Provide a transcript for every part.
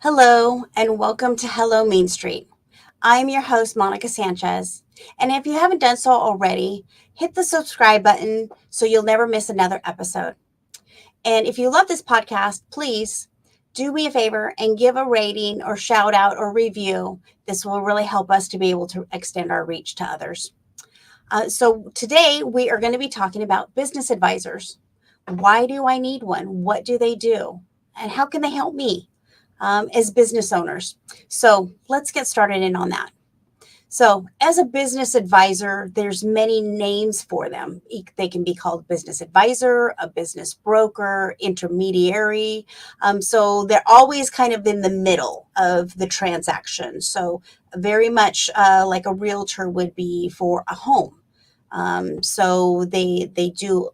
Hello, and welcome to Hello Main Street. I'm your host, Monica Sanchez. And if you haven't done so already, hit the subscribe button so you'll never miss another episode. And if you love this podcast, please do me a favor and give a rating or shout out or review. This will really help us to be able to extend our reach to others. So today we are going to be talking about business advisors. Why do I need one? What do they do? And how can they help me as business owners? So let's get started in on that. So as a business advisor, there's many names for them. They can be called business advisor, a business broker, intermediary. So they're always kind of in the middle of the transaction. So very much like a realtor would be for a home. So they do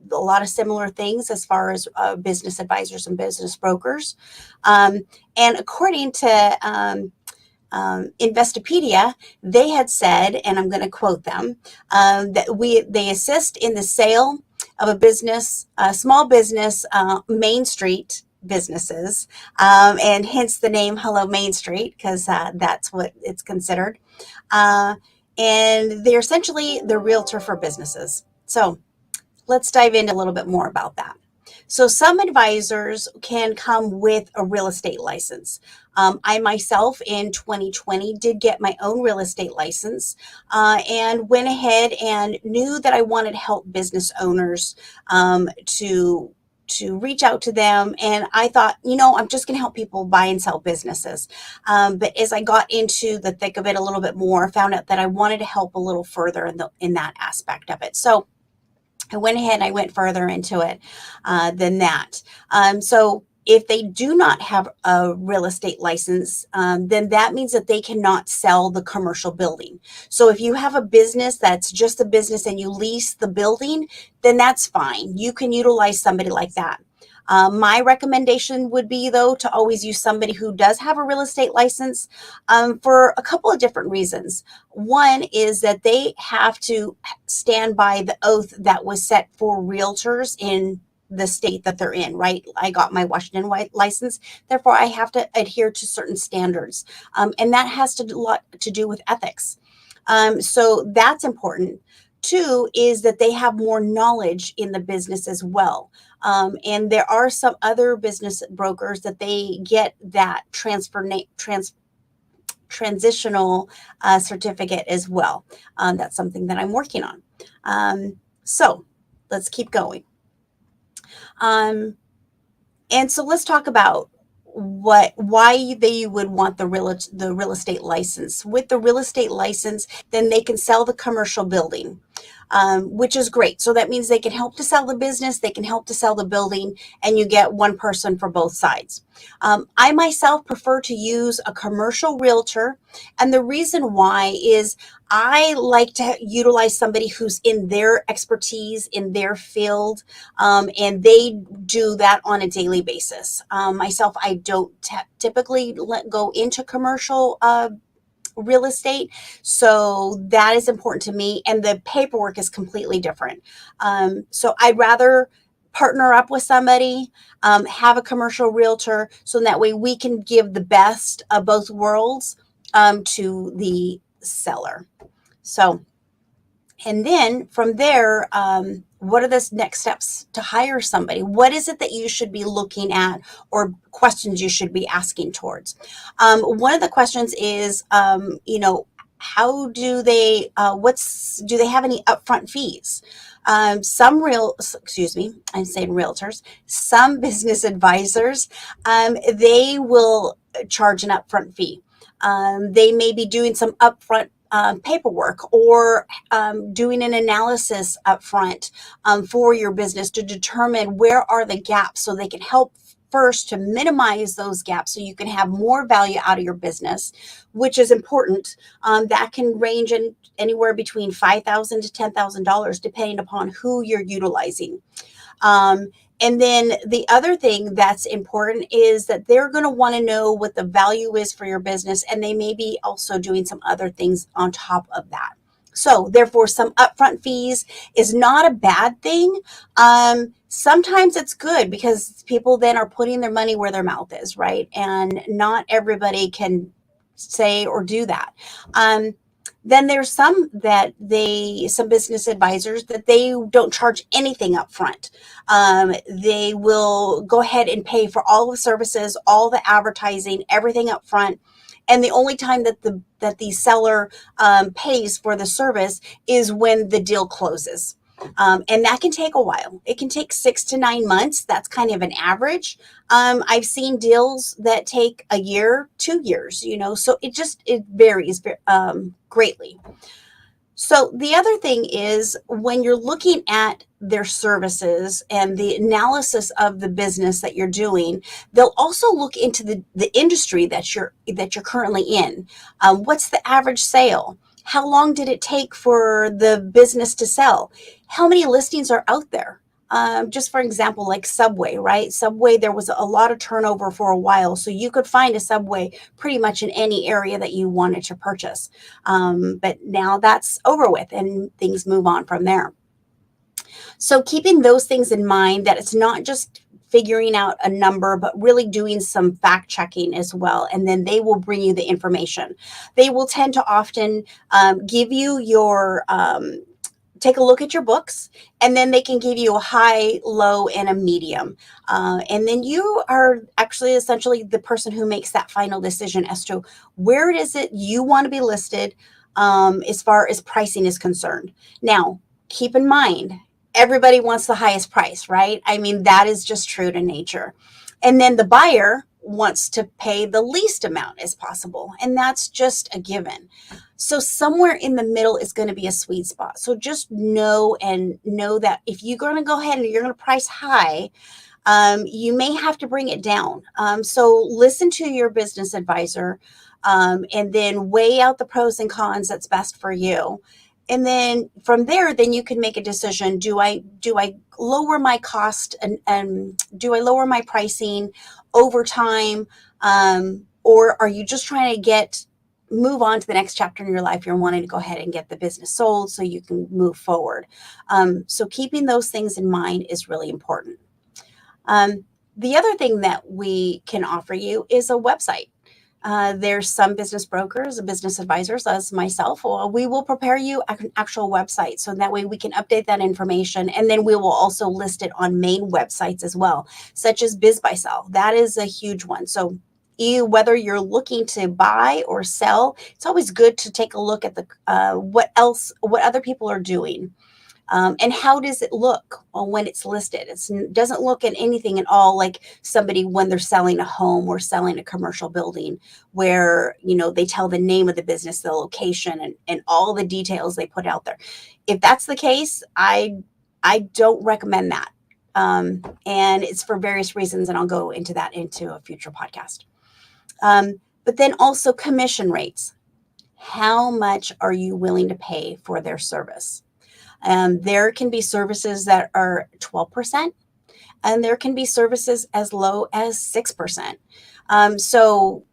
a lot of similar things as far as business advisors and business brokers. Um, and according to Investopedia, they had said, and I'm going to quote them, that they assist in the sale of a small business, Main Street businesses, and hence the name Hello Main Street, because that's what it's considered. Uh, and they're essentially the realtor for businesses. So let's dive into a little bit more about that. So some advisors can come with a real estate license. I myself in 2020 did get my own real estate license and went ahead and knew that I wanted to help business owners to reach out to them. And I thought, I'm just going to help people buy and sell businesses. But as I got into the thick of it a little bit more, found out that I wanted to help a little further in that aspect of it. So I went ahead and I went further into it than that. So if they do not have a real estate license, then that means that they cannot sell the commercial building. So if you have a business that's just a business and you lease the building, then that's fine. You can utilize somebody like that. My recommendation would be, though, to always use somebody who does have a real estate license for a couple of different reasons. One is that they have to stand by the oath that was set for realtors in the state that they're in, right? I got my Washington license, therefore I have to adhere to certain standards. And that has a lot to do with ethics. So that's important. Two is that they have more knowledge in the business as well. And there are some other business brokers that they get that transitional certificate as well. That's something that I'm working on. So let's keep going. And so let's talk about why they would want the real estate license. With the real estate license, then they can sell the commercial building, which is great. So that means they can help to sell the business, they can help to sell the building, and you get one person for both sides. I myself prefer to use a commercial realtor, and the reason why is I like to utilize somebody who's in their expertise, in their field, and they do that on a daily basis. Myself, I don't typically go into commercial real estate. So that is important to me. And the paperwork is completely different. So I'd rather partner up with somebody, have a commercial realtor, so that way we can give the best of both worlds to the seller. So, and then from there, what are the next steps to hire somebody? What is it that you should be looking at, or questions you should be asking towards? One of the questions is, how do they, do they have any upfront fees? I'm saying realtors, some business advisors, they will charge an upfront fee. They may be doing some upfront paperwork, or doing an analysis up front for your business to determine where are the gaps, so they can help first to minimize those gaps so you can have more value out of your business, which is important. That can range anywhere between $5,000 to $10,000 depending upon who you're utilizing. And then the other thing that's important is that they're going to want to know what the value is for your business, and they may be also doing some other things on top of that. So therefore, some upfront fees is not a bad thing. Sometimes it's good because people then are putting their money where their mouth is, right? And not everybody can say or do that. Um, then there's some business advisors that they don't charge anything up front. They will go ahead and pay for all the services, all the advertising, everything up front. And the only time that the seller pays for the service is when the deal closes. And that can take a while. It can take 6 to 9 months. That's kind of an average. I've seen deals that take a year, 2 years, so it varies greatly. So the other thing is when you're looking at their services and the analysis of the business that you're doing, they'll also look into the industry that you're currently in. What's the average sale? How long did it take for the business to sell? How many listings are out there? Just for example, like Subway, right? Subway, there was a lot of turnover for a while, so you could find a Subway pretty much in any area that you wanted to purchase. But now that's over with and things move on from there. So keeping those things in mind, that it's not just figuring out a number, but really doing some fact checking as well. And then they will bring you the information. They will tend to often give you take a look at your books, and then they can give you a high, low, and a medium. And then you are actually essentially the person who makes that final decision as to where it is that you want to be listed as far as pricing is concerned. Now, keep in mind, everybody wants the highest price, right? I mean, that is just true to nature. And then the buyer wants to pay the least amount as possible. And that's just a given. So somewhere in the middle is going to be a sweet spot. So just know that if you're going to go ahead and you're going to price high, you may have to bring it down. So listen to your business advisor, and then weigh out the pros and cons that's best for you. And then from there, then you can make a decision. Do I lower my cost and do I lower my pricing over time? Or are you just trying to move on to the next chapter in your life? You're wanting to go ahead and get the business sold so you can move forward. So keeping those things in mind is really important. The other thing that we can offer you is a website. There's some business brokers, business advisors, as myself, we will prepare you an actual website. So that way we can update that information. And then we will also list it on main websites as well, such as BizBuySell. That is a huge one. So whether you're looking to buy or sell, it's always good to take a look at what other people are doing. And how does it look when it's listed? It doesn't look at anything at all like somebody when they're selling a home or selling a commercial building where, they tell the name of the business, the location, and all the details they put out there. If that's the case, I don't recommend that. And it's for various reasons, and I'll go into that into a future podcast. But then also commission rates. How much are you willing to pay for their service? There can be services that are 12%, and there can be services as low as 6%. So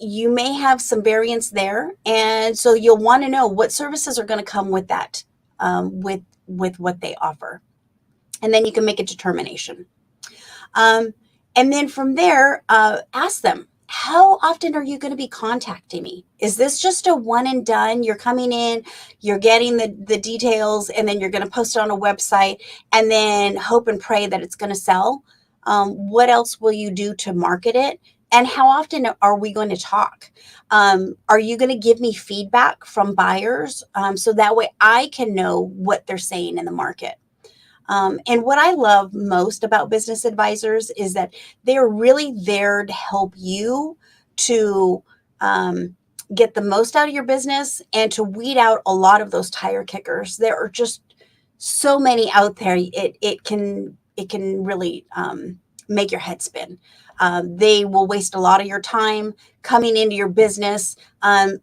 you may have some variance there, and so you'll want to know what services are going to come with that, with what they offer, and then you can make a determination. And then from there, ask them, how often are you going to be contacting me? Is this just a one and done? You're coming in, you're getting the details, and then you're going to post it on a website and then hope and pray that it's going to sell? What else will you do to market it? And how often are we going to talk? Are you going to give me feedback from buyers, so that way I can know what they're saying in the market? And what I love most about business advisors is that they're really there to help you to get the most out of your business and to weed out a lot of those tire kickers. There are just so many out there. It can really make your head spin. They will waste a lot of your time coming into your business,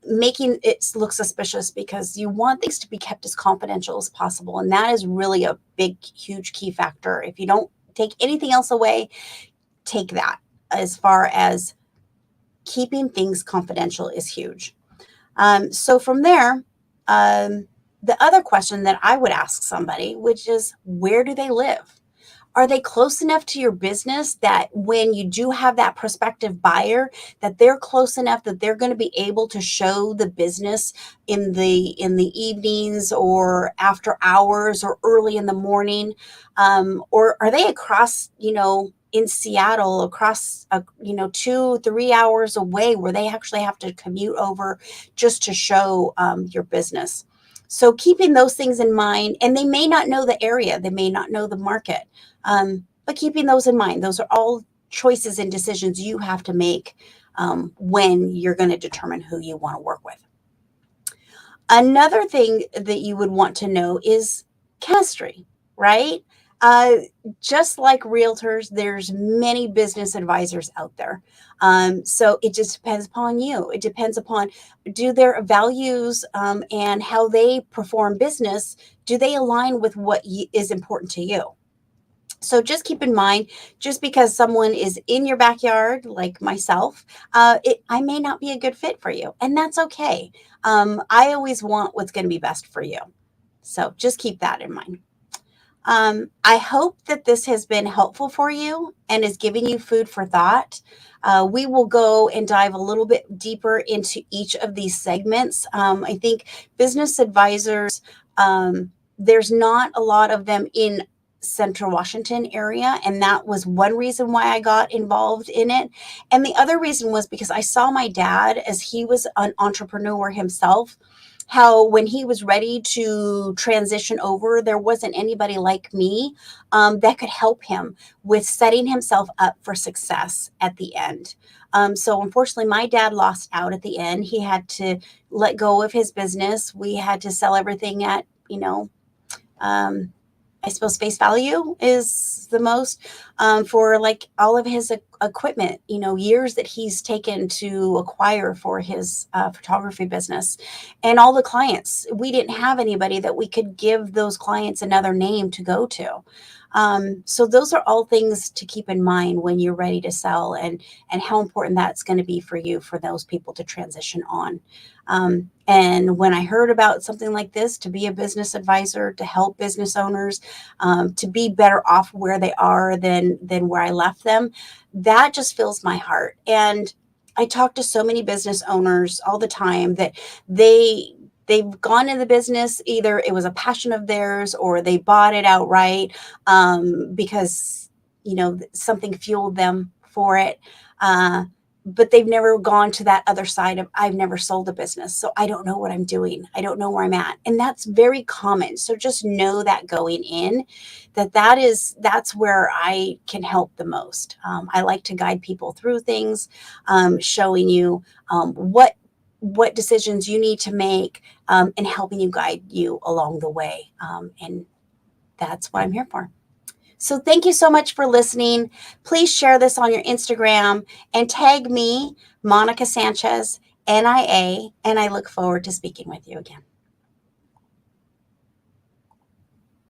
making it look suspicious, because you want things to be kept as confidential as possible. And that is really a big, huge key factor. If you don't take anything else away, take that. As far as keeping things confidential is huge. So from there, the other question that I would ask somebody, which is, where do they live? Are they close enough to your business that when you do have that prospective buyer, that they're close enough that they're going to be able to show the business in the evenings or after hours or early in the morning? Or are they across, in Seattle, across, 2, 3 hours away, where they actually have to commute over just to show your business? So keeping those things in mind, and they may not know the area, they may not know the market, but keeping those in mind, those are all choices and decisions you have to make when you're going to determine who you want to work with. Another thing that you would want to know is chemistry, right? Uh, just like realtors, there's many business advisors out there. So it just depends upon you. It depends upon, do their values and how they perform business, do they align with what is important to you? So just keep in mind, just because someone is in your backyard, like myself, I may not be a good fit for you, and that's okay. I always want what's going to be best for you. So just keep that in mind. I hope that this has been helpful for you and is giving you food for thought. We will go and dive a little bit deeper into each of these segments. I think business advisors, there's not a lot of them in Central Washington area, and that was one reason why I got involved in it. And the other reason was because I saw my dad, as he was an entrepreneur himself, how when he was ready to transition over, there wasn't anybody like me that could help him with setting himself up for success at the end. So unfortunately, my dad lost out at the end. He had to let go of his business. We had to sell everything at, um, I suppose face value is the most, for like all of his equipment, years that he's taken to acquire for his photography business, and all the clients. We didn't have anybody that we could give those clients another name to go to. So those are all things to keep in mind when you're ready to sell, and how important that's going to be for you, for those people to transition on. And when I heard about something like this, to be a business advisor, to help business owners to be better off where they are than where I left them, that just fills my heart. And I talk to so many business owners all the time that they've gone in the business, either it was a passion of theirs or they bought it outright because something fueled them for it. But they've never gone to that other side of, I've never sold a business, so I don't know what I'm doing. I don't know where I'm at. And that's very common. So just know that going in, that's where I can help the most. I like to guide people through things, showing you what decisions you need to make, and helping you, guide you along the way. And that's what I'm here for. So thank you so much for listening. Please share this on your Instagram and tag me, Monica Sanchez, NIA, and I look forward to speaking with you again.